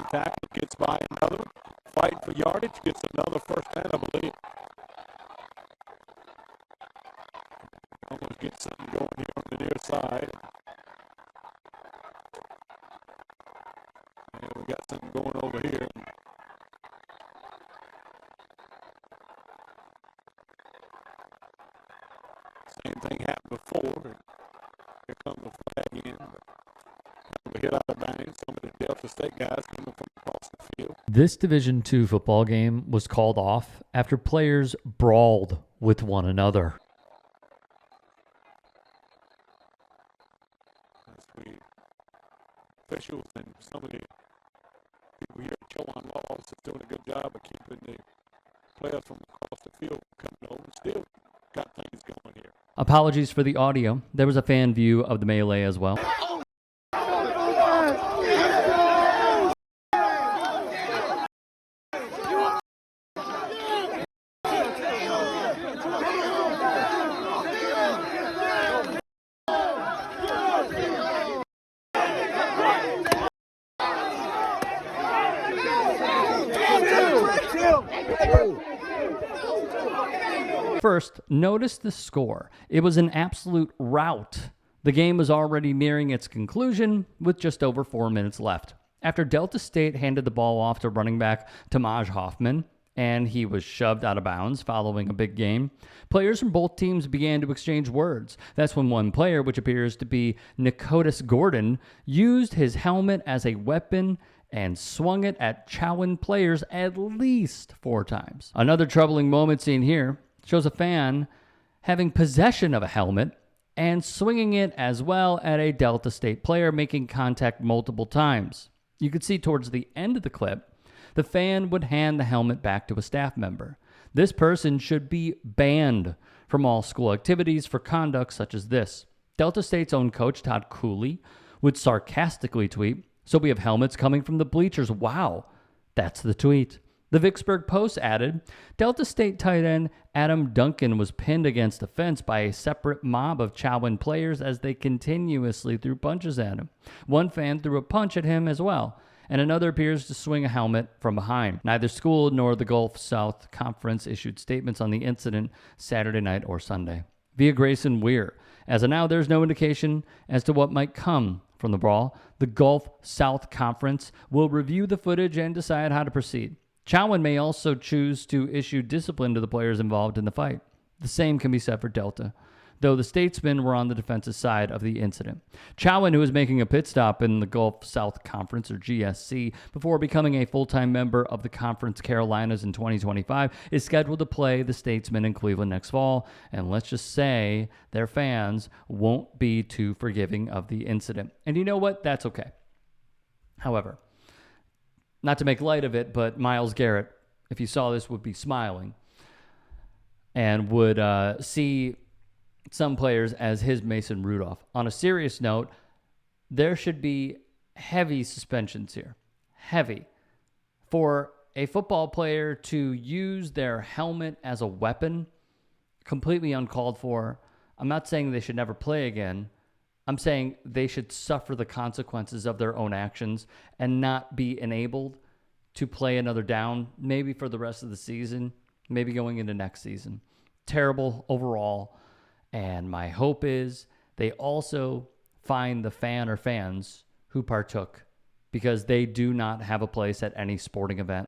tackle, gets by another, fight for yardage, gets another first down, I believe. Almost get something going here on the near side. And we got something going over here. Same thing happened before. Here comes the flag in. We hit out of bounds. Some of the Delta State guys coming from across the field. This Division II football game was called off after players brawled with one another. Officials and some of the people here at Chowan Laws is doing a good job of keeping the players from across the field coming over. Still got things going here. Apologies for the audio. There was a fan view of the melee as well. First, notice the score. It was an absolute rout. The game was already nearing its conclusion with just over 4 minutes left. After Delta State handed the ball off to running back Tamaj Hoffman, and he was shoved out of bounds following a big game, players from both teams began to exchange words. That's when one player, which appears to be Nicotis Gordon, used his helmet as a weapon and swung it at Chowan players at least 4 times. Another troubling moment seen here shows a fan having possession of a helmet and swinging it as well at a Delta State player, making contact multiple times. You could see towards the end of the clip, the fan would hand the helmet back to a staff member. This person should be banned from all school activities for conduct such as this. Delta State's own coach, Todd Cooley, would sarcastically tweet, "So we have helmets coming from the bleachers. Wow." That's the tweet. The Vicksburg Post added, Delta State tight end Adam Duncan was pinned against the fence by a separate mob of Chowan players as they continuously threw punches at him. One fan threw a punch at him as well, and another appears to swing a helmet from behind. Neither school nor the Gulf South Conference issued statements on the incident Saturday night or Sunday. Via Grayson Weir, as of now, there's no indication as to what might come from the brawl. The Gulf South Conference will review the footage and decide how to proceed. Chowan may also choose to issue discipline to the players involved in the fight. The same can be said for Delta, though the statesmen were on the defensive side of the incident. Chowan, who is making a pit stop in the Gulf South Conference, or GSC, before becoming a full-time member of the Conference Carolinas in 2025, is scheduled to play the statesmen in Cleveland next fall, and let's just say their fans won't be too forgiving of the incident. And you know what? That's okay. However, not to make light of it, but Myles Garrett, if you saw this, would be smiling and would see some players as his Mason Rudolph. On a serious note, there should be heavy suspensions here. Heavy. For a football player to use their helmet as a weapon, completely uncalled for. I'm not saying they should never play again. I'm saying they should suffer the consequences of their own actions and not be enabled to play another down, maybe for the rest of the season, maybe going into next season. Terrible overall. And my hope is they also find the fan or fans who partook, because they do not have a place at any sporting event.